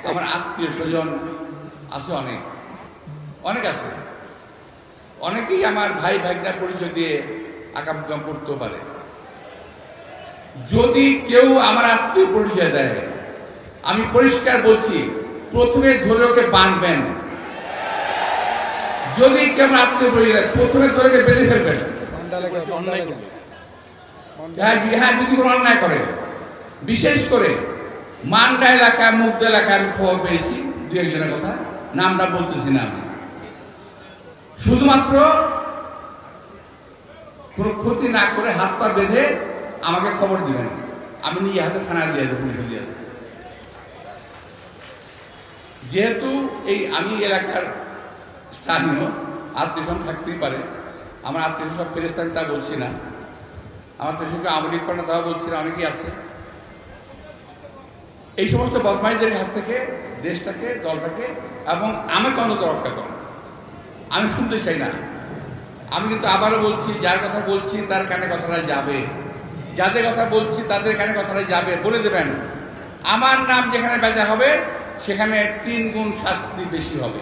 আমার আত্মীয় স্বজন আছে, অনেক অনেক আছে। অনেকেই আমার ভাই ভাইটার পরিচয় দিয়ে আকাম কুকাম করতেও পারে। যদি কেউ আমার আত্মীয় পরিচয় দেয়, আমি পরিষ্কার বলছি, প্রথমে ধরে ওকে বাঁধবেন। যদি কেউ আমার আত্মীয় পরিচয় দেয়, প্রথমে ধরে ওকে বেঁধে ফেলবেন। হ্যাঁ, যদি কোনো অন্যায় করে, বিশেষ করে মান্ডা এলাকায়, মুগ্ধ এলাকায় আমি খবর পেয়েছি দু একজনের কথা, নামটা বলতেছি না আমি। শুধুমাত্র কোনো ক্ষতি না করে হাত পা বেঁধে আমাকে খবর দিবেন, আমি নিজে হাতে থানায় দিয়ে দেবো, পুলিশে দিয়ে দেবো। যেহেতু আমি এলাকার স্থানীয়, আত্মীয় থাকতেই পারে, আমার আত্মীয় সব ফেরেস্তান তা বলছি না, আমার তো সঙ্গে আমলি করা তাও বলছি না, অনেকেই আছে। এই সমস্ত বদমাইশদের হাত থেকে দেশটাকে, দলটাকে এবং আমাকে অন্তত রক্ষা করে। আমি শুনতে চাই না। আমি কিন্তু আবারও বলছি, যার কথা বলছি তার কানে কথাটা যাবে, যাদের কথা বলছি তাদের কানে কথাটা যাবে, বলে দেবেন। আমার নাম যেখানে বেচা হবে সেখানে 3 গুণ শাস্তি বেশি হবে।